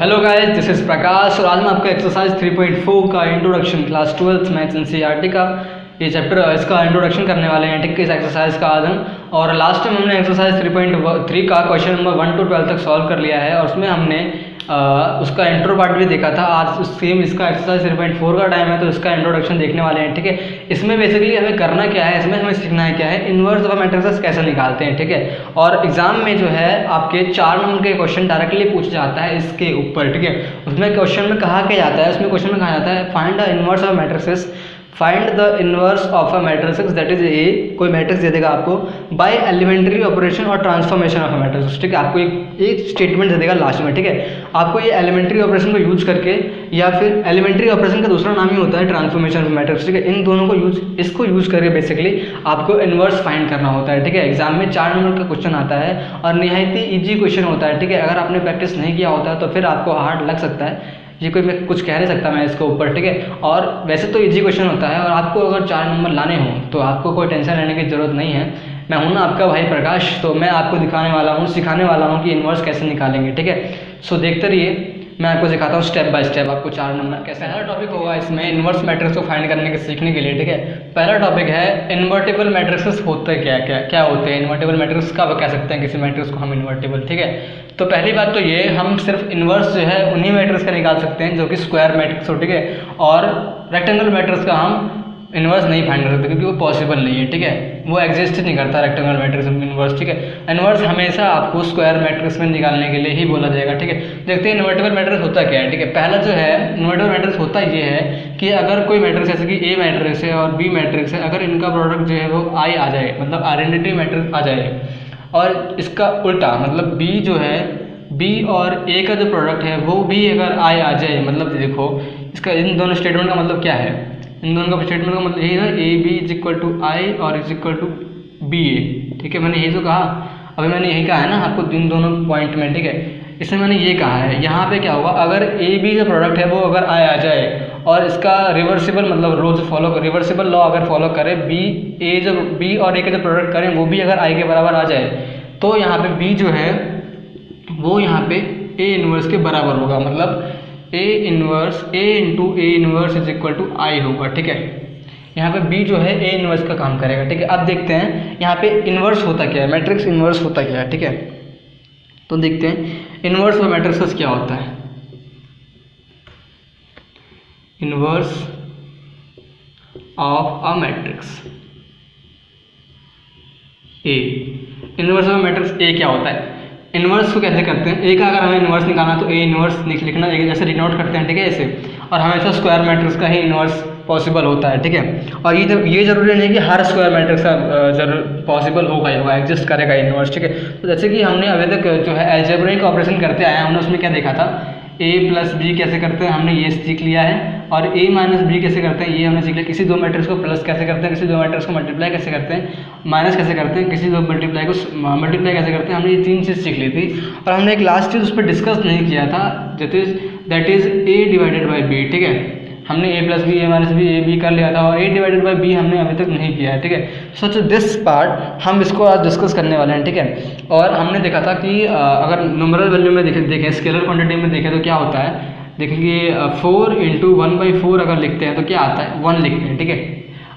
Hello guys, this is प्रकाश और आज मैं आपका एक्सरसाइज 3.4 का introduction class 12th maths NCERT का ये चैप्टर इसका इंट्रोडक्शन करने वाले हैं। ठीक है, इस एक्सरसाइज का आज हम और लास्ट टाइम हमने एक्सरसाइज 3.3 का क्वेश्चन नंबर 1 to 12 तक सॉल्व कर लिया है और उसमें हमने उसका इंट्रो पार्ट भी देखा था। आज सेम इसका एक्सरसाइज 3.4 का टाइम है तो इसका इंट्रोडक्शन देखने वाले हैं। ठीक है, इसमें बेसिकली हमें करना क्या है, इसमें हमें सीखना है क्या है, इन्वर्स ऑफ मैट्रिसेस कैसे निकालते हैं। ठीक है, और एग्जाम में जो है आपके 4 नंबर के क्वेश्चन डायरेक्टली पूछा जाता है इसके ऊपर। ठीक है, उसमें क्वेश्चन में कहा क्या जाता है, उसमें क्वेश्चन में कहा जाता है find the inverse of matrices, find the inverse of a matrix that is ए, कोई मैट्रिक्स दे देगा आपको बाय एलिमेंट्री ऑपरेशन और ट्रांसफॉर्मेशन ऑफ अ मैट्रिक्स। ठीक है, आपको एक स्टेटमेंट दे देगा लास्ट में। ठीक है, आपको ये एलिमेंट्री ऑपरेशन को यूज करके या फिर एलिमेंट्री ऑपरेशन का दूसरा नाम ही होता है ट्रांसफॉर्मेशन ऑफ मैट्रिक्स। ठीक है, इन दोनों को इसको यूज करके बेसिकली आपको इनवर्स फाइंड करना होता है। ठीक है, एग्जाम में 4 नंबर का क्वेश्चन आता है और निहायत ही ईजी क्वेश्चन होता है। ठीक है, अगर आपने प्रैक्टिस नहीं किया होता है तो फिर आपको हार्ड लग सकता है, ये कोई मैं कुछ कह नहीं सकता मैं इसके ऊपर। ठीक है, और वैसे तो इजी क्वेश्चन होता है और आपको अगर 4 नंबर लाने हों तो आपको कोई टेंशन लेने की ज़रूरत नहीं है। मैं हूं ना आपका भाई प्रकाश, तो मैं आपको दिखाने वाला हूं, सिखाने वाला हूं कि इन्वर्स कैसे निकालेंगे। ठीक है, सो देखते रहिए, मैं आपको सिखाता हूँ स्टेप बाय स्टेप आपको 4 नंबर कैसे। पहला टॉपिक होगा इसमें इन्वर्स मैट्रिक्स को फाइंड करने के सीखने के लिए। ठीक है, पहला टॉपिक है इन्वर्टिबल मैट्रिक्स होते क्या होते हैं। इन्वर्टिबल मैट्रिक्स कब कह सकते हैं किसी मैट्रिक्स को हम इन्वर्टिबल। ठीक है, तो पहली बात तो ये, हम सिर्फ इन्वर्स जो है उन्हीं मैट्रिक्स का निकाल सकते हैं जो कि स्क्वायर मैट्रिक्स हो। ठीक है, और रेक्टेंगल मैट्रिक्स का हम इन्वर्स नहीं फाइंड कर सकते क्योंकि वो पॉसिबल नहीं है। ठीक है, वो एग्जिस्ट नहीं करता रेक्टेंगल मैट्रिक्स में इन्वर्स। ठीक है, इन्वर्स हमेशा आपको स्क्वायर मैट्रिक्स में निकालने के लिए ही बोला जाएगा। ठीक है, देखते हैं इन्वर्टिबल मैट्रिक्स होता क्या है। ठीक है, पहला जो है इन्वर्टिबल मैट्रिक्स होता ये है कि अगर कोई मैट्रिक्स जैसे कि ए मैट्रिक्स है और बी मैट्रिक्स है, अगर इनका प्रोडक्ट जो है वो आई आ जाए, मतलब आइडेंटिटी मैट्रिक्स आ जाए, और इसका उल्टा मतलब बी जो है, बी और ए का जो प्रोडक्ट है वो भी अगर आई आ जाए, मतलब देखो इसका इन दोनों स्टेटमेंट का मतलब क्या है, इन दोनों का स्टेटमेंट का मतलब यही है ना, A B is equal to I और is equal to B A. ठीक है, मैंने यही तो कहा, अभी मैंने यही कहा है ना आपको इन दोनों पॉइंट में। ठीक है, इसमें मैंने ये कहा है, यहाँ पे क्या होगा, अगर ए बी जो प्रोडक्ट है वो अगर आई आ जाए और इसका रिवर्सिबल मतलब रोज फॉलो रिवर्सिबल लॉ अगर फॉलो करे, बी और ए का जो प्रोडक्ट करें वो भी अगर आई के बराबर आ जाए, तो यहाँ पे बी जो है वो यहाँ पे ए इनवर्स के बराबर होगा, मतलब A inverse A into A inverse is equal to I होगा। ठीक है, यहाँ पे बी जो है ए इनवर्स का काम करेगा। ठीक है, अब देखते हैं यहाँ पे इनवर्स होता क्या है, मैट्रिक्स इनवर्स होता क्या है। ठीक है, तो देखते हैं इनवर्स ऑफ मैट्रिक्स क्या होता है। Inverse of a matrix A, inverse of matrix A क्या होता है, इन्वर्स को कैसे करते हैं। ए का अगर हमें इन्वर्स निकालना तो ए इन्वर्स लिखना, जैसे डिनोट करते हैं। ठीक है, ऐसे, और हमेशा स्क्वायर मैट्रिक्स का ही इन्वर्स पॉसिबल होता है। ठीक है, और ये जरूरी नहीं कि हर स्क्वायर मैट्रिक्स का जरूर पॉसिबल होगा ही होगा, एग्जिस्ट करेगा इन्वर्स। ठीक है, तो जैसे कि हमने अभी तक जो है अलजेब्रिक ऑपरेशन करते आए हैं, हमने उसमें क्या देखा था, ए प्लस बी कैसे करते हैं हमने ये सीख लिया है, और ए माइनस बी कैसे करते हैं ये हमने सीख लिया। किसी दो मैट्रिक्स को प्लस कैसे करते हैं, किसी दो मैट्रिक्स को मल्टीप्लाई कैसे करते हैं, माइनस कैसे करते हैं, किसी दो मल्टीप्लाई को मल्टीप्लाई कैसे करते हैं, हमने ये 3 चीज़ सीख ली थी। और हमने एक लास्ट चीज़ उस पर डिस्कस नहीं किया था, that is A divided by B. ठीक है, हमने A plus B A minus B A B कर लिया था और ए डिवाइडेड बाई बी हमने अभी तक नहीं किया है। ठीक है, सो दिस पार्ट हम इसको आज डिस्कस करने वाले हैं। ठीक है, और हमने देखा था कि अगर न्यूमरल वैल्यू में देखें स्केलर क्वांटिटी में देखें तो क्या होता है, देखेंगे 4 इंटू 1/4 अगर लिखते हैं तो क्या आता है, 1 लिखते हैं। ठीक है,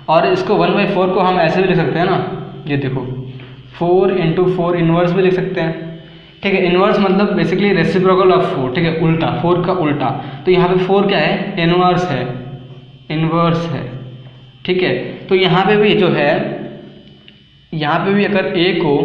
और इसको 1/4 को हम ऐसे भी लिख सकते हैं ना, ये देखो 4 इंटू 4 इनवर्स भी लिख सकते हैं। ठीक है, इनवर्स मतलब बेसिकली रेसिप्रोकल ऑफ 4। ठीक है, उल्टा, 4 का उल्टा, तो यहाँ पे 4 क्या है, इनवर्स है, इनवर्स है। ठीक है, तो यहाँ पे भी जो है, यहाँ पे भी अगर a को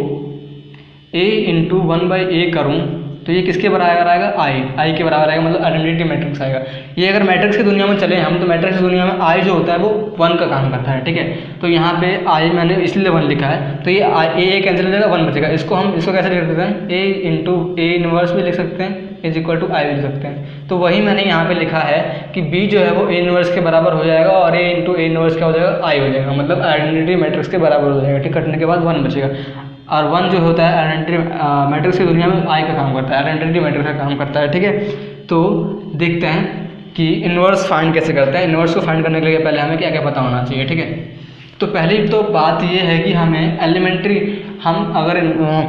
a इंटू 1/a करूँ तो ये किसके बराबर आएगा, आई के बराबर आएगा, मतलब आइडेंटिटी मैट्रिक्स आएगा। ये अगर मैट्रिक्स की दुनिया में चले हम, तो मैट्रिक्स की दुनिया में आई जो होता है वो 1 का काम करता है। ठीक है, तो यहाँ पे आई मैंने इसलिए 1 लिखा है, तो ये ए कैंसिल हो जाएगा, 1 बचेगा। इसको कैसे लिख सकते हैं, ए इंटू ए इनवर्स भी लिख सकते हैं, इज इक्वल टू आई भी लिख सकते हैं। तो वही मैंने यहाँ पे लिखा है कि बी जो है वो ए इनवर्स के बराबर हो जाएगा और ए इंटू ए इनवर्स क्या हो जाएगा, आई हो जाएगा, मतलब आइडेंटिटी मैट्रिक्स के बराबर हो जाएगा। ठीक, कटने के बाद 1 बचेगा, और 1 जो होता है आइडेंटिटी मैट्रिक्स की दुनिया में आई का काम करता है, आइडेंटिटी मैट्रिक्स का काम करता है। ठीक है, तो देखते हैं कि इन्वर्स फाइंड कैसे करते हैं। इन्वर्स को फाइंड करने के लिए पहले हमें क्या क्या पता होना चाहिए। ठीक है, तो पहली तो बात ये है कि हमें एलिमेंट्री, हम अगर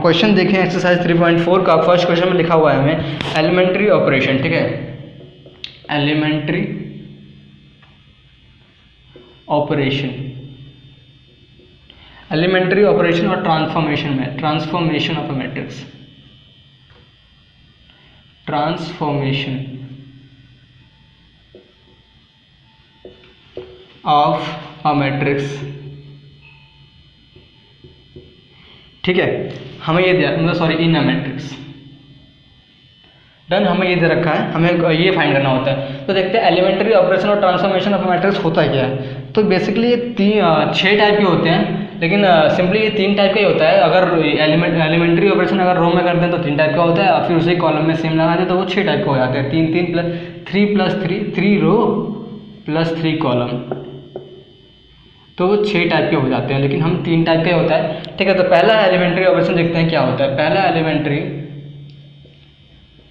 क्वेश्चन देखें एक्सरसाइज 3.4 का फर्स्ट क्वेश्चन में लिखा हुआ है हमें एलिमेंट्री ऑपरेशन, ठीक है, एलिमेंट्री ऑपरेशन, एलिमेंट्री ऑपरेशन और ट्रांसफॉर्मेशन में, transformation of a matrix, transformation of a matrix, ठीक है। हमें ये दिया, मतलब sorry, in a matrix, done, हमें ये दे रखा है, हमें ये फाइंड करना होता है। तो देखते हैं एलिमेंट्री ऑपरेशन और ट्रांसफॉर्मेशन ऑफ मैट्रिक्स होता है क्या है। तो बेसिकली ये 6 टाइप के होते हैं, लेकिन सिंपली ये 3 टाइप का ही होता है। अगर एलिमेंट्री ऑपरेशन अगर रो में करते हैं तो 3 टाइप का होता है, और फिर उसी कॉलम में सेम लगाते हैं तो वो 6 टाइप का हो जाते हैं। 3 रो प्लस 3 कॉलम, तो वो 6 टाइप के हो जाते हैं, लेकिन हम 3 टाइप का ही होता है, ठीक है। तो पहला एलिमेंट्री ऑपरेशन देखते हैं क्या होता है।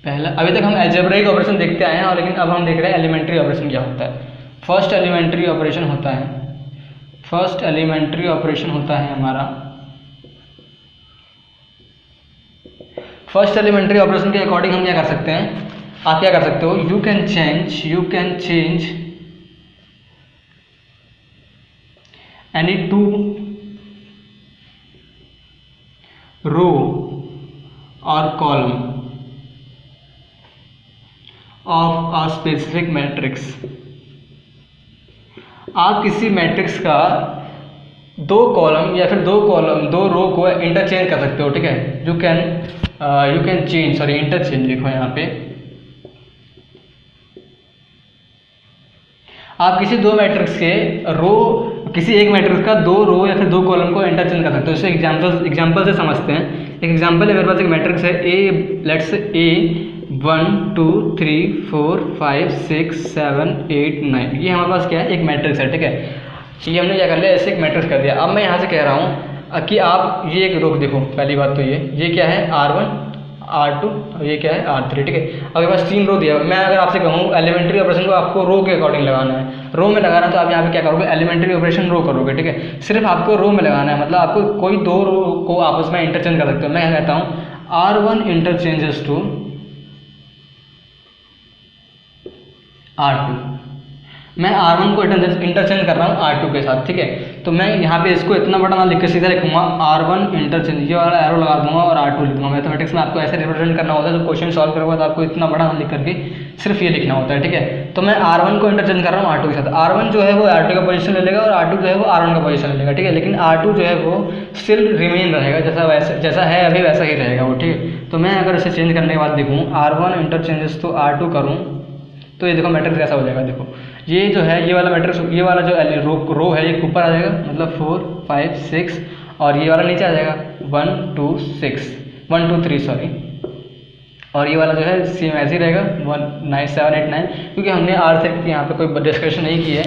पहला अभी तक हम अलजेब्रिक ऑपरेशन देखते आए हैं, और लेकिन अब हम देख रहे हैं एलिमेंट्री ऑपरेशन क्या होता है। फर्स्ट एलिमेंट्री ऑपरेशन होता है हमारा, फर्स्ट एलिमेंट्री ऑपरेशन के अकॉर्डिंग हम क्या कर सकते हैं, आप क्या कर सकते हो, यू कैन चेंज any 2 रो और column of a specific matrix. आप किसी मैट्रिक्स का 2 कॉलम या फिर 2 रो को इंटरचेंज कर सकते हो, ठीक है। You can change, sorry interchange लिखो यहाँ पे, आप किसी 2 मैट्रिक्स के किसी एक मैट्रिक्स का 2 रो या फिर 2 कॉलम को इंटरचेंज कर सकते हो। इसे एग्जांपल से समझते हैं। एक एग्जांपल है, मेरे पास एक मैट्रिक्स है लेट्स ए 1 2 3 4 5 6 7 8 9, ये हमारे पास क्या है, एक मैट्रिक्स है, ठीक है। ये हमने क्या कर लिया, ऐसे एक मैट्रिक्स कर दिया। अब मैं यहाँ से कह रहा हूँ कि आप ये एक रो देखो, पहली बात तो ये क्या है R1 R2 और ये क्या है R3, ठीक है। अगर पास 3 रो दिया, मैं अगर आपसे कहूँ एलिमेंट्री ऑपरेशन को आपको रो के अकॉर्डिंग लगाना है, रो में लगाना है, तो आप यहाँ पे क्या करोगे, एलिमेंट्री ऑपरेशन रो करोगे, ठीक है। सिर्फ आपको रो में लगाना है, मतलब आपको कोई 2 रो को आपस में इंटरचेंज कर सकते हो। मैं कहता हूँ R1 इंटरचेंजेस टू R2, मैं R1 को इंटरचेंज कर रहा हूँ R2 के साथ, ठीक है। तो मैं यहाँ पे इसको इतना बड़ा ना लिख के सीधा लिखूंगा R1 इंटरचेंज, ये वाला एरो लगा दूंगा और R2 लिख दूंगा। मैथमेटिक्स में आपको ऐसे रिप्रेजेंट करना होता है, तो क्वेश्चन सॉल्व करोगे तो आपको इतना बड़ा ना लिख करके सिर्फ ये लिखना होता है, ठीक है। तो मैं R1 को इंटरचेंज कर रहा हूँ R2 के साथ। R1 जो है वो R2 का पोजीशन ले लेगा और R2 जो है वो R1 का पोजीशन ले लेगा, ठीक है। लेकिन R2 जो है वो स्टिल रिमेन रहेगा, जैसा है अभी वैसा ही रहेगा वो, ठीक है। तो मैं अगर इसे चेंज करने के बाद देखूँ R1 इंटरचेंजेस तो R2 करूँ, तो ये देखो मैट्रिक्स कैसा हो जाएगा। देखो ये जो है, ये वाला मैट्रिक्स, ये वाला जो रो है ये ऊपर आ जाएगा, मतलब 4 5 6, और ये वाला नीचे आ जाएगा 1 2 6 1 2 3 सॉरी, और ये वाला जो है सेम ऐसे ही रहेगा 1 9 7 8 9, क्योंकि हमने R3 यहाँ पे कोई डिस्कशन नहीं की है,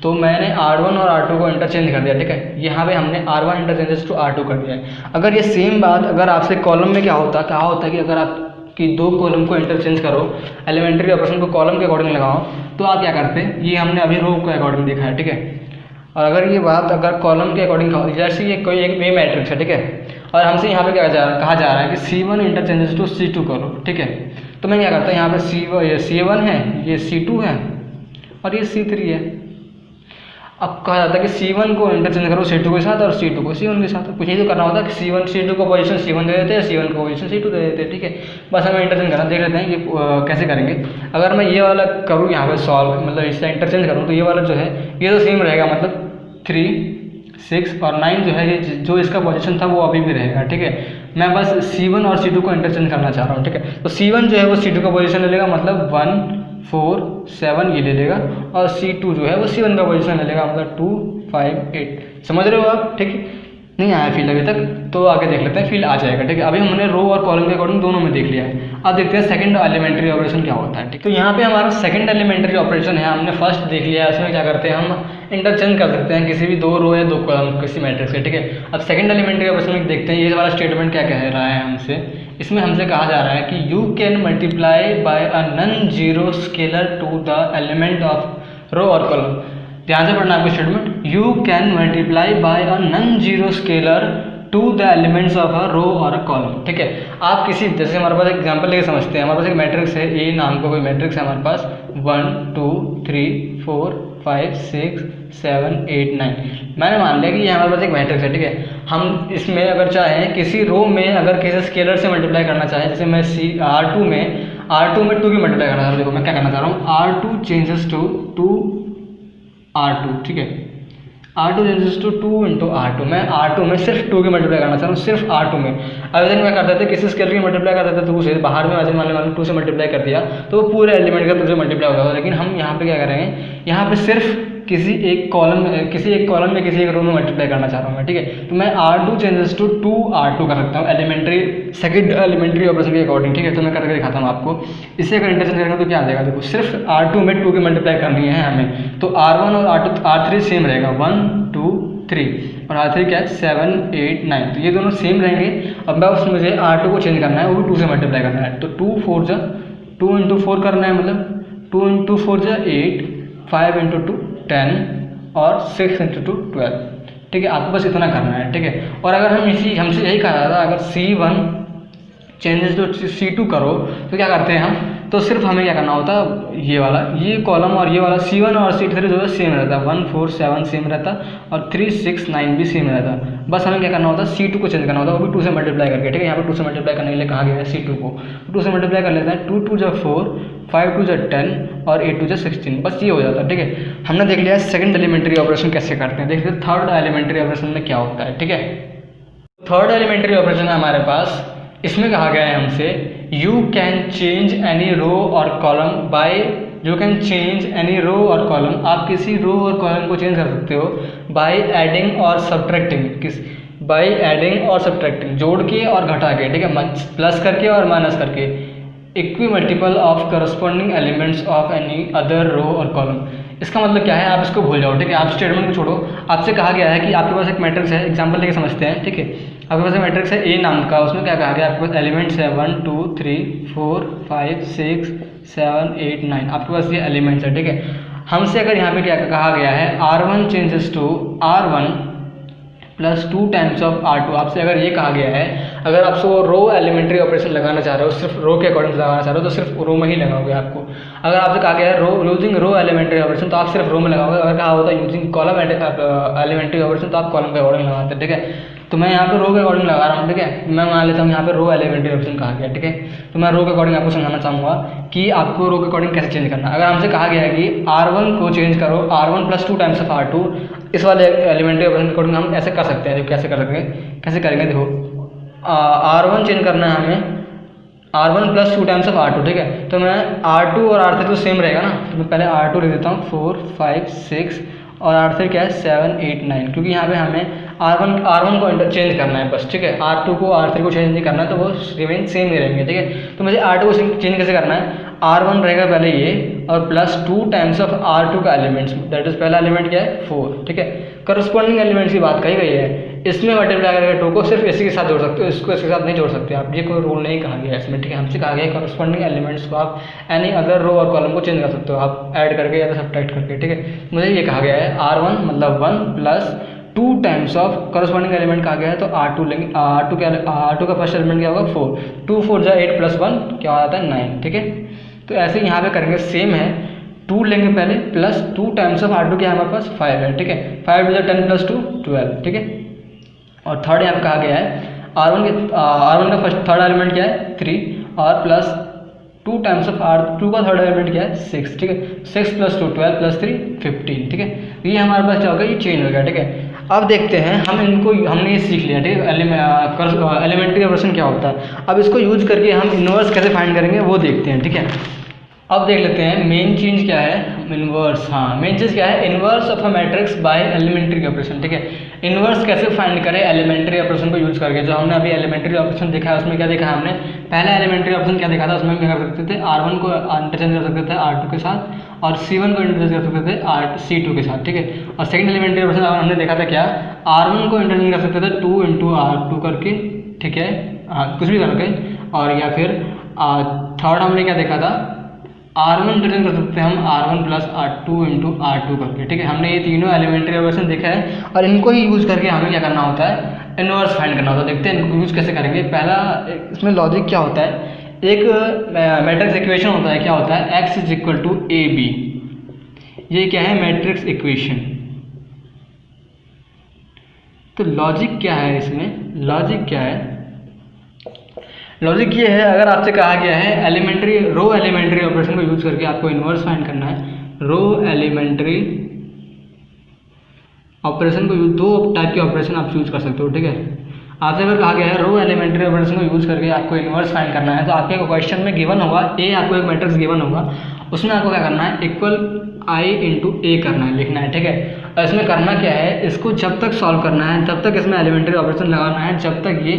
तो मैंने R1 और R2 को इंटरचेंज कर दिया, ठीक है। यहाँ पे हमने R1 इंटरचेंजेस टू R2 कर दिया है। अगर ये सेम बात अगर आपसे कॉलम में कहा होता है कि अगर आप कि 2 कॉलम को इंटरचेंज करो, एलिमेंट्री ऑपरेशन को कॉलम के अकॉर्डिंग लगाओ, तो आप क्या करते हैं, ये हमने अभी रो के अकॉर्डिंग देखा है, ठीक है। और अगर ये बात अगर कॉलम के अकॉर्डिंग जैसे ये कोई एक मैट्रिक्स है, ठीक है, और हमसे यहाँ पे कहा जा रहा है कि C1 इंटरचेंजेस टू C2 करो, ठीक है। तो मैं क्या करता हूँ, यहाँ पे C1 है, ये C2 है और ये C3 है। अब कहा जाता है कि C1 को इंटरचेंज करो C2 के साथ और C2 को C1 के साथ। कुछ यही तो करना होता है कि C1 C2 को पोजीशन C1 दे देते हैं, C1 को पोजीशन C2 दे देते हैं, ठीक है। बस हमें इंटरचेंज करना, देख लेते हैं ये कैसे करेंगे। अगर मैं ये वाला करूँ यहाँ पे सॉल्व, मतलब इससे इंटरचेंज करूँ, तो ये वाला जो है ये तो सेम रहेगा, मतलब 3 6 और 9 जो है ये जो इसका पोजीशन था वो अभी भी रहेगा, ठीक है। मैं बस C1 और C2 को इंटरचेंज करना चाह रहा हूँ, ठीक है। तो C1 जो है वो C2 का पोजीशन ले लेगा, मतलब 1 4 7 ये ले लेगा, और C2 जो है वो C1 का पोजीशन ले लेगा, मतलब 2 5 8। समझ रहे हो आप, ठीक है। नहीं आया फील अभी तक, तो आगे देख लेते हैं, फील आ जाएगा, ठीक है। अभी हमने रो और कॉलम के अकॉर्डिंग दोनों में देख लिया है। अब देखते हैं सेकंड एलिमेंट्री ऑपरेशन क्या होता है, ठीक। तो यहाँ पे हमारा सेकंड एलिमेंट्री ऑपरेशन है, हमने फर्स्ट देख लिया है। इसमें क्या करते हैं, हम इंटरचेंज कर सकते हैं किसी भी 2 रो या 2 कॉलम किसी मैट्रिक्स के, ठीक है। अब सेकंड एलिमेंट्री ऑपरेशन में देखते हैं ये वाला स्टेटमेंट क्या कह रहा है हमसे। इसमें हमसे कहा जा रहा है कि you can multiply by a non zero scalar to the element of row और कॉलम। ध्यान से पढ़ना आपको statement, you can multiply by a non zero scalar to the elements of a row और अ कॉलम। ठीक है, आप किसी, जैसे हमारे पास एग्जांपल लेके समझते हैं, हमारे पास एक मैट्रिक्स है, ए नाम का कोई मैट्रिक्स है हमारे पास, 1 2 3 4 5 6 7 8 9। मैंने मान लिया कि ये हमारे पास एक मैट्रिक्स है। ठीक है, हम इसमें अगर चाहें किसी रो में अगर किसी स्केलर से मल्टीप्लाई करना चाहें, जैसे मैं R2 में 2 की मल्टीप्लाई करना चाह रहा हूँ। देखो मैं क्या करना चाह रहा हूँ, R2 चेंजेस टू 2 R2। ठीक है, R2 changes to 2 into R2। मैं R2 में सिर्फ 2 की मल्टीप्लाई करना चाह रहा हूँ, सिर्फ R2 में। अगर मैं करता था किसी स्केलर की मल्टीप्लाई करता था 2 से, बाहर में आज मान लो 2 से मल्टीप्लाई कर दिया तो वो पूरे एलिमेंट का 2 से मल्टीप्लाई होगा। लेकिन हम यहाँ पे क्या करेंगे, यहाँ पे सिर्फ किसी एक कॉलम में किसी एक रो में मल्टीप्लाई करना चाह रहा हूँ मैं। ठीक है, तो मैं R2 चेंजेस टू 2 R2 कर सकता हूँ सेकंड एलिमेंट्री ऑपरेशन के अकॉर्डिंग। ठीक है, तो मैं करके दिखाता हूँ आपको। इससे अगर इंटरचेंज करेंगे तो क्या आ जाएगा, देखो सिर्फ R2 में 2 की मल्टीप्लाई करनी है हमें, तो R1 और R3 सेम रहेगा, 1 2 3 और R3 क्या है 7 8 9, तो ये दोनों सेम रहेंगे। अब बस मुझे R2 को चेंज करना है, वो भी 2 से मल्टीप्लाई करना है, तो 2 4 जा 2 इंटू 4 करना है, मतलब 2 इंटू 4 जा 8, 5 इंटू 2 10 और 6 इंटू 2 12। ठीक है, आपको बस इतना करना है। ठीक है, और अगर हमसे यही कहा था, अगर C1 चेंजेस टू C2 करो तो क्या करते हैं हम, तो सिर्फ हमें क्या करना होता, ये कॉलम और ये वाला C1 और C3 जो है सेम रहता, 1 4 7 सेम रहता और 3 6 9 भी सेम रहता। बस हमें क्या करना होता, C2 को चेंज करना होता, वो भी 2 से मल्टीप्लाई करके। ठीक है, यहाँ पर 2 से मल्टीप्लाई करने के लिए कहा गया है C2 को, 2 से मल्टीप्लाई कर लेते हैं, 2 2 जा 4 5 2 जा 10 और 8 2 जा 16, बस ये हो जाता है। ठीक है, हमने देख लिया सेकंड एलिमेंट्री ऑपरेशन कैसे करते हैं। देखते हैं थर्ड एलिमेंट्री ऑपरेशन में क्या होता है। ठीक है, थर्ड एलिमेंट्री ऑपरेशन है हमारे पास, इसमें कहा गया है हमसे, you can change any row और column by, you can change any row और कॉलम, आप किसी रो और कॉलम को चेंज कर सकते हो बाय एडिंग और सब्ट्रैक्टिंग, बाय एडिंग और सब्ट्रैक्टिंग, जोड़ के और घटा के। ठीक है, प्लस करके और माइनस करके, equimultiple of corresponding elements of any other row और कॉलम। इसका मतलब क्या है, आप इसको भूल जाओ। ठीक है, आप स्टेटमेंट को छोड़ो, आपसे कहा गया है कि आपके पास एक मैट्रिक्स है, एग्जांपल लेके समझते हैं। ठीक है, आपके पास एक मैट्रिक्स है ए नाम का, उसमें क्या कहा गया, आपके पास एलिमेंट्स है 1 2 3 4 5 6 7 8 9, आपके पास ये एलिमेंट्स है। ठीक है, हमसे अगर यहाँ पे क्या कहा गया है, R1 changes to R1 plus 2 times of R2, आपसे अगर ये कहा गया है, अगर आपसे वो रो एलिमेंट्री ऑपरेशन लगाना चाह रहे हो, सिर्फ रो के अकॉर्डिंग लगाना चाह रहे हो, तो सिर्फ रो में ही लगाओगे आपको। अगर आपसे कहा गया है यूजिंग रो एलिमेंट्री ऑपरेशन, तो आप सिर्फ रो में लगाओगे। अगर कहा होता है यूजिंग कॉलम एलिमेंट्री ऑपरेशन, तो आप कॉलम के अकॉर्डिंग लगाते हैं। ठीक है, तो मैं यहाँ पे रो के अकॉर्डिंग लगा रहा हूँ। ठीक है, मैं मान लेता हूँ यहाँ पे रो एलिमेंट्री ऑपरेशन कहा गया। ठीक है, तो मैं रो के अकॉर्डिंग आपको समझाना चाहूँगा कि आपको रो के अकॉर्डिंग कैसे चेंज करना है। अगर हमसे कहा गया है कि R1 को चेंज करो, R1 plus 2 times of R2, इस वाले एलिमेंट्री ऑपरेशन के अकॉर्डिंग हम ऐसे कर सकते हैं। कैसे कर सकते हैं, कैसे करेंगे, देखो R1 चेंज करना है हमें, R1 plus 2 times of R2। ठीक है, तो मैं R2 और R3 तो सेम रहेगा ना, तो मैं पहले R2 लिख देता हूँ, 4 5 6 और R3 क्या है 7 8 9, क्योंकि यहाँ पे हमें R1 को इंटरचेंज करना है बस। ठीक है, R2 को R3 को चेंज नहीं करना है, तो वो रिमेन सेम ही रहेंगे। ठीक है, तो मुझे R2 को चेंज कैसे करना है, R1 रहेगा पहले ये और प्लस 2 टाइम्स ऑफ R2 का एलिमेंट्स, दैट इज पहला एलिमेंट क्या है 4। ठीक है, करस्पॉन्डिंग एलिमेंट्स की बात कही गई है, इसमें मल्टीप्लाई करके 2 को सिर्फ इसी के साथ जोड़ सकते हो, इसको इसके साथ नहीं जोड़ सकते आप, ये कोई रूल नहीं कहा गया है इसमें। ठीक है, हमसे कहा गया है करस्पॉन्डिंग एलिमेंट्स को आप एनी अदर रो और कॉलम को चेंज कर सकते हो, आप ऐड करके या सब्ट्रैक्ट करके। ठीक है, मुझे ये कहा गया है R1 मतलब 1 plus 2 times of corresponding element कहा गया है, तो R2 लेंगे। R2 का फर्स्ट एलिमेंट क्या होगा 4, 2 4 जा 8 प्लस 1 क्या हो जाता है 9। ठीक है, तो ऐसे ही यहाँ पे करेंगे, सेम है, 2 लेंगे पहले प्लस 2 टाइम्स ऑफ R2 क्या है हमारे पास 5 है। ठीक है, 5 टू 10 प्लस 2 12। ठीक है, और थर्ड यहाँ पे कहा गया है R1 का फर्स्ट थर्ड एलिमेंट क्या है 3 और प्लस 2 टाइम्स ऑफ R2 का थर्ड एलिमेंट क्या है 6। ठीक है, 6 प्लस 2 12 प्लस 3 15। ठीक है, ये हमारे पास क्या होगा, ये चेंज हो गया। ठीक है, अब देखते हैं हमने ये सीख लिया। ठीक है, एलिमेंट्री ऑपरेशन क्या होता है, अब इसको यूज करके हम इनवर्स कैसे फाइंड करेंगे वो देखते हैं। ठीक है, अब देख लेते हैं मेन चेंज क्या है, इनवर्स। हाँ, मेन चीज़ क्या है, inverse of a matrix by elementary operation. ठीक है, इनवर्स कैसे फाइंड करें एलिमेंट्री ऑपरेशन को यूज करके। जो हमने अभी एलिमेंट्री ऑपरेशन देखा है उसमें क्या देखा है हमने, पहला एलिमेंट्री ऑपरेशन क्या देखा था, उसमें क्या कर सकते थे, R1 को इंटरचेंज कर सकते थे R2 के साथ और C1 को इंटरचेंज कर सकते थे C2 के साथ। ठीक है, और सेकंड एलिमेंट्री ऑपरेशन हमने देखा था क्या, R1 को इंटरचेंज कर सकते थे 2 इंटू R2 करके। ठीक है, कुछ भी करके, और या फिर थर्ड हमने क्या देखा था, R1 रिप्रेजेंट कर सकते हैं हम R1 plus R2 into R2 करके, ठीक है। हमने ये तीनों एलिमेंट्री ऑपरेशन देखा है और इनको ही यूज़ करके हमें क्या करना होता है, इनवर्स फाइंड करना होता है। देखते हैं इनको यूज़ कैसे करेंगे। पहला इसमें लॉजिक क्या होता है, एक मैट्रिक्स इक्वेशन होता है, क्या होता है, x is equal to A B. ये क्या है, मैट्रिक्स इक्वेशन। तो लॉजिक क्या है इसमें, लॉजिक क्या है, लॉजिक ये है, अगर आपसे कहा गया है एलिमेंट्री रो एलिमेंट्री ऑपरेशन को यूज करके आपको इन्वर्स फाइंड करना है। रो एलिमेंट्री ऑपरेशन को यूज, दो टाइप के ऑपरेशन आप यूज कर सकते हो, ठीक है। आपसे अगर कहा गया है रो एलिमेंट्री ऑपरेशन को यूज करके आपको इन्वर्स फाइंड करना है, तो आपके क्वेश्चन में गिवन होगा ए, आपको एक मैट्रिक्स गिवन होगा, उसमें आपको क्या करना है, इक्वल आई इंटू ए करना है, लिखना है, ठीक है। और इसमें करना क्या है, इसको जब तक सॉल्व करना है तब तक इसमें एलिमेंट्री ऑपरेशन लगाना है जब तक ये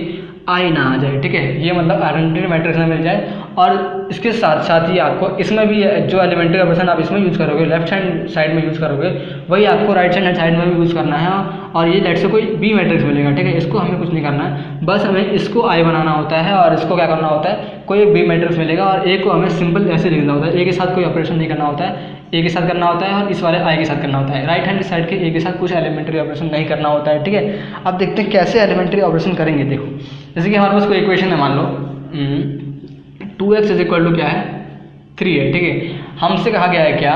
आई ना आ जाए, ठीक है। ये मतलब आइडेंटिटी मैट्रिक्स में मिल जाए। और इसके साथ साथ ही आपको इसमें भी जो एलिमेंट्री ऑपरेशन आप इसमें यूज़ करोगे, लेफ्ट हैंड साइड में यूज़ करोगे, वही आपको राइट हैंड साइड में भी यूज़ करना है। और ये लेट से कोई बी मैट्रिक्स मिलेगा, ठीक है। इसको हमें कुछ नहीं करना है, बस हमें इसको आई बनाना होता है और इसको क्या करना होता है, कोई एक बी मैट्रिक्स मिलेगा और ए को हमें सिंपल ऐसे लिखना होता है। ए के साथ कोई ऑपरेशन नहीं करना होता है, ए के साथ करना होता है और इस वाले आई के साथ करना होता है। राइट हैंड साइड के ए के साथ कुछ एलिमेंट्री ऑपरेशन नहीं करना होता है, ठीक है। अब देखते हैं कैसे एलिमेंट्री ऑपरेशन करेंगे। देखो, जैसे कि हमारे पास कोई इक्वेशन है, मान लो 2x इज इक्वल टू क्या है, 3 है, ठीक है। हमसे कहा गया है क्या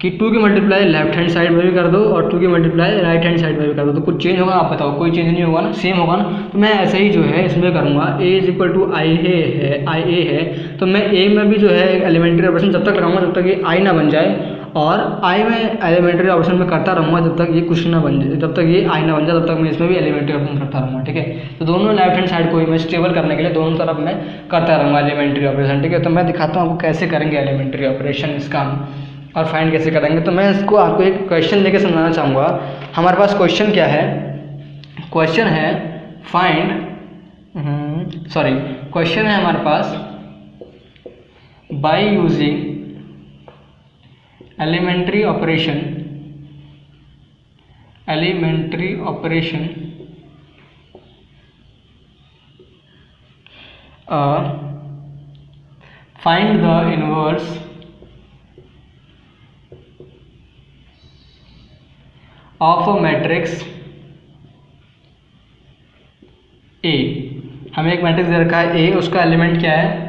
कि 2 की मल्टीप्लाई लेफ्ट हैंड साइड में भी कर दो और 2 की मल्टीप्लाई राइट हैंड साइड में भी कर दो। तो कुछ चेंज होगा, आप बताओ, कोई चेंज नहीं होगा ना, सेम होगा ना। तो मैं ऐसे ही जो है इसमें करूँगा, a इज इक्वल टू आई ए है, तो मैं a में भी जो है एलिमेंट्री ऑपरेशन जब तक लगाऊंगा जब तक ये आई ना बन जाए, और आई में एलिमेंट्री ऑपरेशन में करता रहूँगा जब तक ये कुछ ना बन जाए, जब तक ये आई ना बन जाए तब तक मैं इसमें भी एलिमेंट्री ऑपरेशन करता रहूँगा, ठीक है। तो दोनों लेफ्ट हैंड साइड को मैं स्टेबल करने के लिए दोनों तरफ मैं करता रहूँगा एलिमेंट्री ऑपरेशन, ठीक है। तो मैं दिखाता हूँ आपको कैसे करेंगे एलिमेंट्री ऑपरेशन इसका और फाइंड कैसे करेंगे। तो मैं इसको आपको एक क्वेश्चन लेके समझाना चाहूँगा। हमारे पास क्वेश्चन क्या है, क्वेश्चन है फाइंड, क्वेश्चन है हमारे पास by using elementary operation find the inverse of a matrix A. हमें एक मैट्रिक्स दे रखा है ए, उसका एलिमेंट क्या है,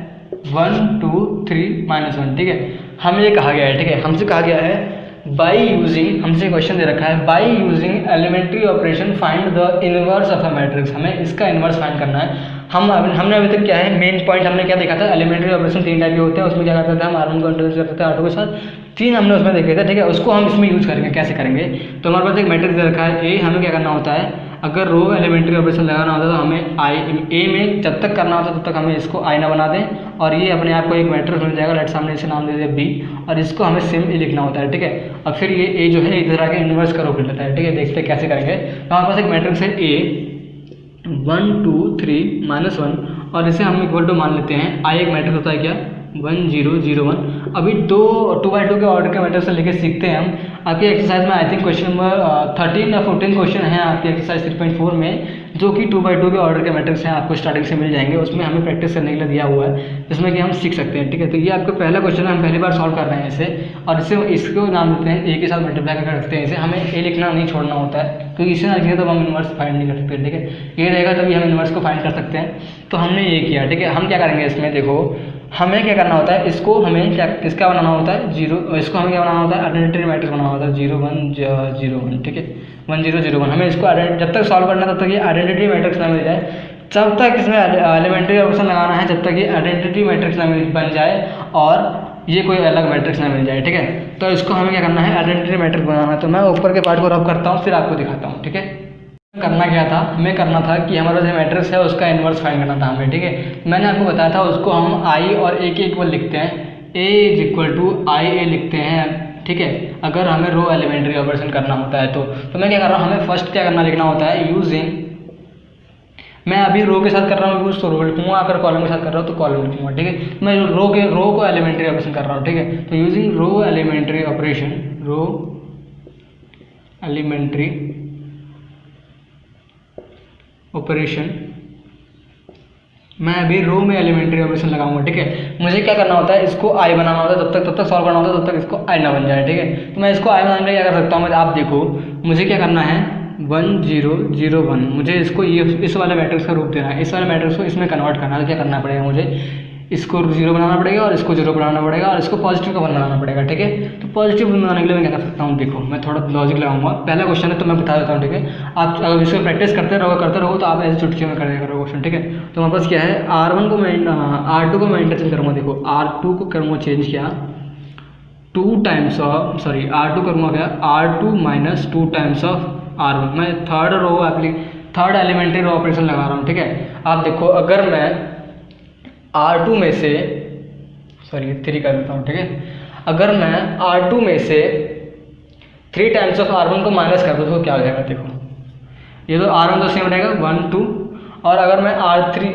1 2 3 -1, ठीक है। हमें ये कहा गया है, ठीक है, हमसे कहा गया है बाई यूजिंग, हमसे क्वेश्चन दे रखा है by using elementary operation find the inverse of a matrix. हमें इसका इनवर्स फाइंड करना है। हमने अभी तक क्या है, मेन पॉइंट हमने क्या देखा था, एलिमेंट्री ऑपरेशन 3 टाइप के होते हैं। उसमें क्या करते थे हम, R1 को इंट्रोड्यूस करते थे R2 के साथ, 3 हमने उसमें देखे थे, ठीक है। उसको हम इसमें यूज़ करेंगे, कैसे करेंगे। तो हमारे पास एक मैट्रिक्स दे रखा है ए, हमें क्या करना होता है, अगर रो एलिमेंट्री ऑपरेशन लगाना होता है तो हमें आई ए में जब तक करना होता है तब तक हमें इसको आई ना बना दें, और ये अपने आप को एक मैट्रिक्स मिल जाएगा, लेट सामने इसे नाम दे दें बी, और इसको हमें सेम ए लिखना होता है, ठीक है। और फिर ये ए जो है इधर आके इन्वर्स करो कर लेता है, ठीक है। देखते हैं कैसे करेंगे। तो हमारे पास एक मैट्रिक्स है ए 1 2 3 -1, और इसे हम इक्वल टू मान लेते हैं आई। एक मैट्रिक्स होता है क्या, 1 0 0 1। अभी 2x2 के ऑर्डर के मैट्रिक्स से लेके सीखते हैं हम। आपकी एक्सरसाइज में आई थिंक क्वेश्चन नंबर 13 या 14 क्वेश्चन है आपकी एक्सरसाइज 3.4 में, जो कि 2x2 के ऑर्डर के मैट्रिक्स हैं, आपको स्टार्टिंग से मिल जाएंगे। उसमें हमें प्रैक्टिस करने के लिए दिया हुआ है, जिसमें कि हम सीख सकते हैं, ठीक है। तो ये आपका पहला क्वेश्चन है, हम पहली बार सॉल्व कर रहे हैं इसे, और इसको नाम देते हैं ए के साथ मल्टीप्लाई करके रखते हैं इसे। हमें ए लिखना नहीं छोड़ना होता है, क्योंकि इसे ना लिखेंगे तो हम इन्वर्स फाइंड नहीं कर सकते, ठीक है। ये रहेगा तभी हम इन्वर्स को फाइंड कर सकते हैं। तो हमने ये किया, ठीक है। हम क्या करेंगे इसमें, देखो हमें क्या करना होता है, इसको हमें क्या किसका बनाना होता है, जीरो, इसको हमें क्या बनाना होता है, आइडेंटिटी मैट्रिक्स बनाना होता है, 0 1 0 1, ठीक है, 1 0 0 1। हमें इसको जब तक सॉल्व करना है तब तक ये आइडेंटिटी मैट्रिक्स ना मिल जाए, जब तक इसमें एलिमेंट्री ऑपरेशन लगाना है जब तक ये आइडेंटिटी मैट्रिक्स ना बन जाए और ये कोई अलग मैट्रिक्स ना मिल जाए, ठीक है। तो इसको हमें क्या करना है, आइडेंटिटी मैट्रिक्स बनाना है। तो मैं ऊपर के पार्ट को रब करता हूँ, फिर आपको दिखाता हूँ, ठीक है। करना क्या था, हमें करना था कि हमारा जो मैट्रिक्स है उसका इन्वर्स फाइंड करना था हमें, ठीक है। मैंने आपको बताया था उसको हम आई और ए के इक्वल लिखते हैं, ए इज इक्वल टू आई ए लिखते हैं, ठीक है। अगर हमें रो एलिमेंट्री ऑपरेशन करना होता है तो मैं क्या कर रहा हूँ, हमें फर्स्ट क्या करना लिखना होता है, यूजिंग, मैं अभी रो के साथ कर रहा हूँ यूज, तो रो लिखूंगा, अगर कॉलम के साथ कर रहा हूँ तो कॉलम लिखूंगा, ठीक है। मैं रो को एलिमेंट्री ऑपरेशन कर रहा हूँ, ठीक है। तो यूजिंग रो एलिमेंट्री ऑपरेशन, रो एलिमेंट्री ऑपरेशन मैं अभी रो में एलिमेंट्री ऑपरेशन लगाऊंगा, ठीक है। मुझे क्या करना होता है, इसको आई बनाना होता है, तब तक सॉल्व करना होता है, तब तक इसको आई ना बन जाए, ठीक है। तो मैं इसको आई बनाने के लिए क्या कर सकता हूँ, आप देखो मुझे क्या करना है 1 0 0 1, मुझे इसको ये इस वाले मैट्रिक्स का रूप देना है, इस वाले मैट्रिक्स को इसमें कन्वर्ट करना है। तो क्या करना पड़ेगा, मुझे इसको 0 बनाना पड़ेगा और इसको 0 बनाना पड़ेगा और इसको पॉजिटिव का 1 बनाना पड़ेगा, ठीक है। तो पॉजिटिव बनाने के लिए मैं क्या कर सकता हूँ, देखो मैं थोड़ा लॉजिक लगाऊंगा। पहला क्वेश्चन है तो मैं बता देता हूँ, ठीक है। आप अगर इसको प्रैक्टिस करते रहो तो आप ऐसे चुटकियों में कर दिया करो क्वेश्चन, ठीक है। तो हमारे पास क्या है, R1 को मैं R2 को मैं इंटरचेंज करूँगा। देखो R2 को करूँगा चेंज किया 2 टाइम्स ऑफ, सॉरी R2 करूँगा क्या, R2 minus 2 times of R1। मैं थर्ड एलिमेंट्री रो ऑपरेशन लगा रहा हूँ, ठीक है। आप देखो अगर मैं R2 में से, सॉरी 3 कर देता हूँ, ठीक है। अगर मैं R2 में से 3 टाइम्स ऑफ R1 को माइनस कर दूँ तो क्या हो जाएगा, देखो ये तो R1 तो सेम रहेगा 1 2, और अगर मैं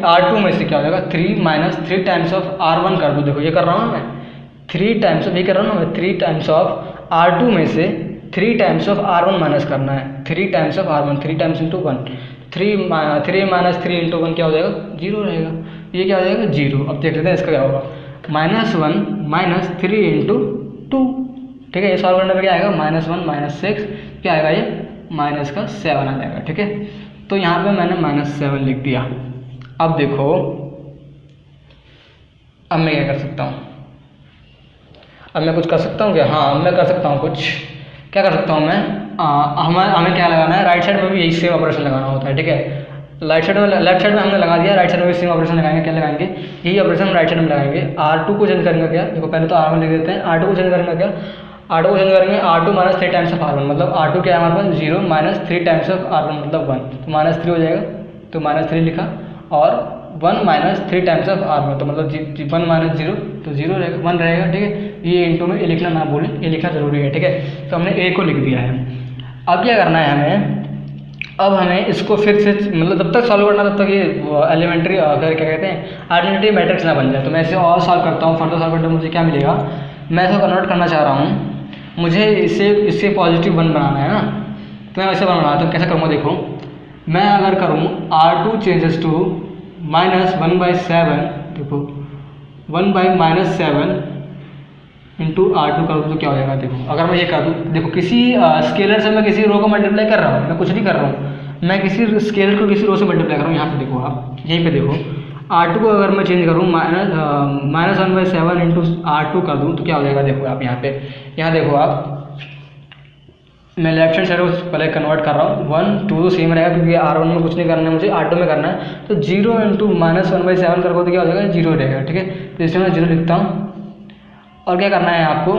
R2 में से क्या हो जाएगा 3 माइनस 3 टाइम्स ऑफ R1 कर दूँ, देखो ये कर रहा हूँ मैं 3 टाइम्स ऑफ, ये कर रहा हूँ ना मैं 3 टाइम्स ऑफ R2 में से 3 टाइम्स ऑफ R1 माइनस करना है, 3 times of R1, 3 times into 1, 3 minus 3 into 1 क्या हो जाएगा, 0 रहेगा। ये क्या हो जाएगा 0। अब देख लेते हैं इसका क्या होगा, -1 माइनस 3 इंटू 2, ठीक है। ये सॉल्व करने पर क्या आएगा, -1 माइनस 6 क्या आएगा, ये माइनस का 7 आ जाएगा, ठीक है। तो यहाँ पे मैंने -7 लिख दिया। अब देखो अब मैं क्या कर सकता हूँ, अब मैं कुछ कर सकता हूँ क्या, हाँ मैं कर सकता हूँ कुछ। क्या कर सकता हूँ मैं, हमें क्या लगाना है, राइट साइड में भी यही सेम ऑपरेशन लगाना होता है, ठीक है। लेफ्ट साइड में हमने लगा दिया, राइट साइड में भी सेम ऑपरेशन लगाएंगे। क्या लगाएंगे, यही ऑपरेशन हम राइट साइड में लगाएंगे। R2 को चेंज करेंगे क्या, देखो पहले तो R1 लिख देते हैं, R2 को चेंज करेंगे क्या, R2 को चेंज करेंगे R2 minus 3 times of R1, मतलब R2 क्या है हमारे पास 0 माइनस 3 टाइम्स ऑफ R1 मतलब 1, तो -3 हो जाएगा, तो -3 लिखा, और 1 माइनस 3 टाइम्स ऑफ R1 तो मतलब 1 माइनस 0 तो 0 रहेगा, 1 रहेगा, ठीक है। ये इंटू में ये लिखना ना भूलें, ये लिखना जरूरी है, ठीक है। तो हमने A को लिख दिया है। अब क्या करना है हमें, अब हमें इसको फिर से मतलब जब तक सॉल्व करना तब तक ये एलिमेंट्री फिर क्या कहते हैं आइडेंटिटी मैट्रिक्स ना बन जाए। तो मैं इसे और सॉल्व करता हूँ, फर्दर सॉल्व करते मुझे क्या मिलेगा, मैं इसको कन्वर्ट करना चाह रहा हूँ, मुझे इससे पॉजिटिव 1 बनाना है ना, तो मैं वैसे बनाना तो कैसे करूँगा, देखो मैं अगर करूँ R2 चेंजेस टू -1/7, देखो 1/-7 इंटू R2 कर दूँ तो क्या हो जाएगा, देखो अगर मैं ये कर दूँ, देखो किसी स्केलर से मैं किसी रो को मल्टीप्लाई कर रहा हूँ, मैं कुछ नहीं कर रहा हूँ, मैं किसी स्केलर को किसी रो से मल्टीप्लाई कर रहा हूँ। यहाँ पे देखो, आप यहीं पे देखो R2 को अगर मैं चेंज करूँ -1/7 इंटू R2 कर दूँ तो क्या हो जाएगा, देखो आप यहाँ देखो आप, मैं लेफ्ट हैंड साइड को पहले कन्वर्ट कर रहा हूँ, 1 2 तो सेम रहेगा क्योंकि R1 में कुछ नहीं करना है मुझे, R2 में करना है। तो 0 इंटू -1/7 करोगे तो क्या हो जाएगा, 0 रहेगा, ठीक है। तो इसमें मैं 0 लिखता हूँ, और क्या करना है आपको,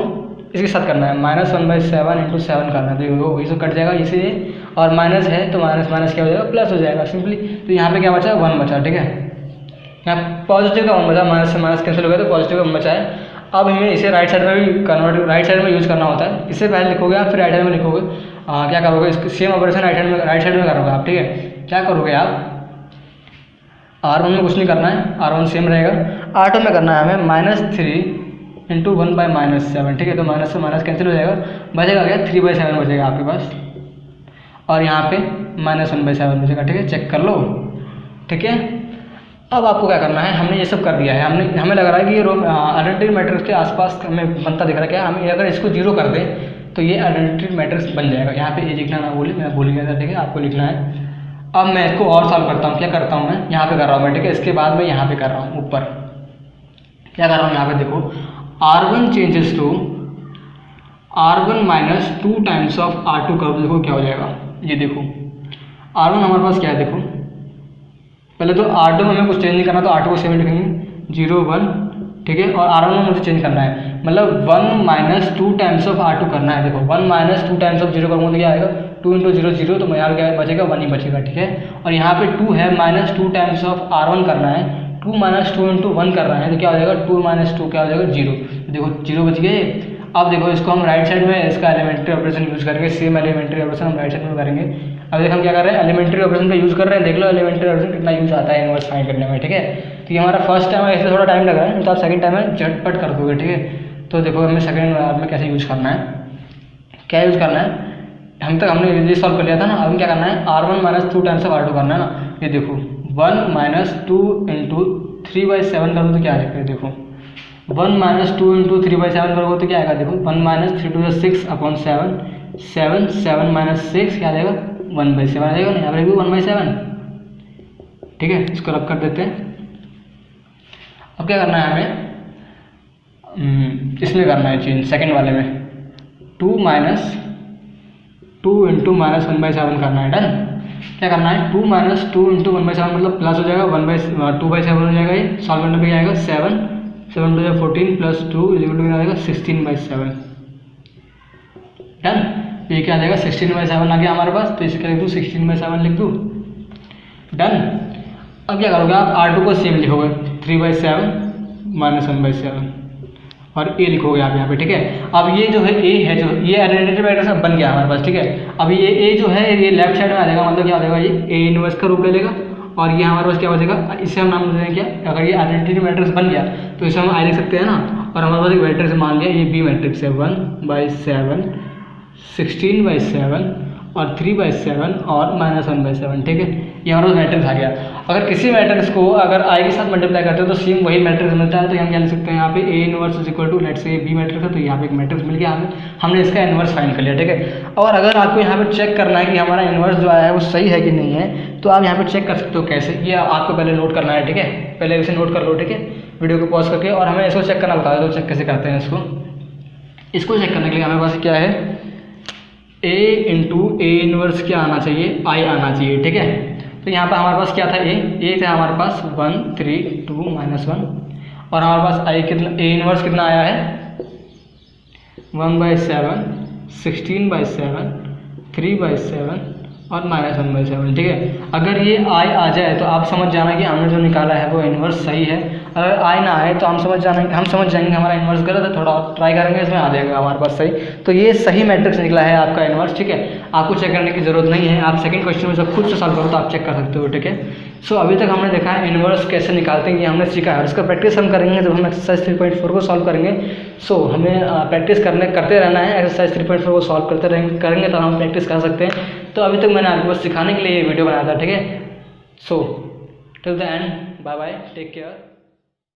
इसके साथ करना है -1/7 इंटू 7 करना है, तो वही सब कट जाएगा इसीलिए, और माइनस है तो माइनस क्या हो जाएगा, प्लस हो जाएगा सिंपली। तो यहाँ पे क्या बचा, 1 बचा, ठीक है। यहाँ पॉजिटिव का 1 बचा, माइनस से माइनस कैंसिल हो गया तो पॉजिटिव का 1 बचा है। अब हमें इसे राइट साइड में भी राइट साइड में यूज़ करना होता है। इससे पहले लिखोगे आप, फिर राइट साइड में लिखोगे, क्या करोगे, इसके सेम ऑपरेशन राइट साइड में करोगे आप, ठीक है। क्या करोगे आप, R1 में कुछ नहीं करना है, R1 सेम रहेगा, R2 में करना है हमें -3 इंटू 1/-7, ठीक है। तो माइनस से माइनस कैंसिल हो जाएगा, बचेगा क्या 3/7 बचेगा आपके पास, और यहाँ पे -1/7 बचेगा, ठीक है। चेक कर लो, ठीक है। अब आपको क्या करना है, हमने ये सब कर दिया है, हमें लग रहा है कि ये आइडेंटिटी मैट्रिक्स के आसपास हमें बनता दिख रहा है। क्या हम अगर इसको 0 कर दें तो ये आइडेंटिटी मैट्रिक्स बन जाएगा। यहाँ पे ये लिखना ना भूले, मैं भूल गया था, ठीक है, आपको लिखना है। अब मैं इसको और सॉल्व करता हूँ, क्या करता हूँ मैं यहाँ पे कर रहा हूँ मैं, ठीक है। इसके बाद मैं यहाँ पे कर रहा हूँ, ऊपर क्या कर रहा हूँ, यहाँ पे देखो R1 changes to R1 minus 2 times of R2 कर, देखो क्या हो जाएगा। ये देखो R1 हमारे पास क्या है, देखो पहले तो R2 में हमें कुछ चेंज नहीं करना, तो R2 को सेम लिखेंगे 0 1, ठीक है। और R1 में मुझे चेंज करना है, मतलब 1 माइनस 2 टाइम्स ऑफ R2 करना है। देखो 1 माइनस 2 टाइम्स ऑफ 0 करूँगा तो क्या आएगा, 2 इंटू 0 0, तो यहाँ क्या बचेगा, 1 ही बचेगा, ठीक है। और यहाँ पे 2 है, -2 टाइम्स ऑफ R1 करना है, 2 माइनस 2 इंटू 1 कर रहा है, तो क्या हो जाएगा 2 माइनस 2 क्या हो जाएगा 0। देखो 0 बच गए। अब देखो इसको हम राइट साइड में इसका एलिमेंट्री ऑपरेशन यूज़ करेंगे, सेम एलिमेंट्री ऑपरेशन हम राइट साइड में करेंगे। अब देखो हम क्या कर रहे हैं, एलिमेंट्री ऑपरेशन का यूज़ कर रहे हैं, देख लो एलिमेंट्री ऑपरेशन कितना यूज़ आता है इनवर्स फाइंड करने में, ठीक है। तो ये हमारा फर्स्ट टाइम है, इससे थोड़ा टाइम लग रहा है, तो आप सेकंड टाइम में झटपट कर दोगे, ठीक है। तो देखो हमें सेकंड बार में कैसे यूज़ करना है, क्या यूज़ करना है, हमने ये सॉल्व कर लिया था ना। अब क्या करना है, R1 minus 2 times of R2 करना है ना। ये देखो 1 माइनस 2 इंटू 3/7 करो तो क्या आएगा देखो, 1 माइनस 2 इंटू 3/7 करोगे तो क्या आएगा देखो, 1 माइनस 3 टू 6 अपॉन 7, 7 माइनस 6 क्या आ जाएगा 1/7 आ जाएगा ना, यहाँ पर 1/7। ठीक है, इसको रब कर देते हैं। अब क्या करना है हमें, इसमें करना है चेंज, सेकंड वाले में 2 माइनस 2 इंटू माइनस 1/7 करना है। डन। क्या करना है, 2 माइनस 2 इंटू 1/7 मतलब प्लस हो जाएगा 2/7 हो जाएगा, ये सॉल्व करने पे क्या आएगा 7 7 two 14 plus 2 is equal to क्या आएगा 16/7। डन। ये क्या आ जाएगा 16/7 आ गया हमारे पास, तो इसे क्या लिख दूँ 16/7 लिख दूँ। डन। अब क्या करोगे आप, R2 को सेम लिखोगे 3/7 माइनस 1/7 और ए लिखोगे आप यहाँ पे। ठीक है, अब ये जो है ए है, जो ये आइडेंटिटी मैट्रिक्स अब बन गया हमारे पास। ठीक है, अब ये ए जो है ये लेफ्ट साइड में आ जाएगा, मतलब क्या हो जाएगा ये ए इनवर्स का रूप ले लेगा और ये हमारे पास क्या हो जाएगा, इसे हम नाम देंगे क्या, अगर ये आइडेंटिटी मैट्रिक्स बन गया तो इसे हम आई लिख सकते हैं ना। और हमारे पास एक मैट्रिक्स मान लिया, ये बी मैट्रिक्स है 1/7 16/7 और 3/7 और -1/7। ठीक है, ये हमारे पास मैट्रिक्स आ गया। अगर किसी मैट्रिक्स को अगर आई के साथ मल्टीप्लाई करते हो तो सेम वही मैट्रिक्स मिलता है, तो हम क्या लिख सकते हैं यहाँ पे A inverse is equal to let's say B matrix है, तो यहाँ पे एक मैट्रिक्स मिल गया हमें, हमने इसका इनवर्स फाइंड कर लिया। ठीक है, और अगर आपको यहाँ पे चेक करना है कि हमारा इनवर्स जो आया है वो सही है कि नहीं है, तो आप यहाँ पे चेक कर सकते हो। कैसे, ये आपको पहले नोट करना है। ठीक है, पहले इसे नोट कर लो। ठीक है, वीडियो को पॉज करके, और हमें इसको चेक करना बता दो, चेक कैसे करते हैं इसको चेक करने के लिए हमारे पास क्या है, ए इंटू ए इनवर्स क्या आना चाहिए, आई आना चाहिए। ठीक है, तो यहाँ पर हमारे पास क्या था, ए था हमारे पास 1 3 2 -1 और हमारे पास आई कितना, ए इनवर्स कितना आया है 1/7 16/7 3/7 और -1/7। ठीक है, अगर ये आई आ जाए तो आप समझ जाना कि हमने जो निकाला है वो इन्वर्स सही है। अगर आई ना आए तो हम समझ जाएंगे हमारा इन्वर्स गलत है। थोड़ा ट्राई करेंगे, इसमें आ जाएगा हमारे पास सही। तो ये सही मैट्रिक्स निकला है आपका इन्वर्स। ठीक है, आपको चेक करने की जरूरत नहीं है, आप सेकंड क्वेश्चन में जब खुद से सॉल्व करो तो आप चेक कर सकते हो। ठीक है, सो अभी तक हमने देखा है इन्वर्स कैसे निकालते हैं, ये हमने सीखा है। उसका प्रैक्टिस हम करेंगे जब हम एक्सरसाइज 3.4 को सॉल्व करेंगे। सो हमें प्रैक्टिस करते रहना है, एक्सरसाइज 3.4 को सॉल्व करेंगे तो हम प्रैक्टिस कर सकते हैं। तो अभी तक मैंने आपको बस सिखाने के लिए ये वीडियो बनाया था। ठीक है, so till the end, bye bye, take care.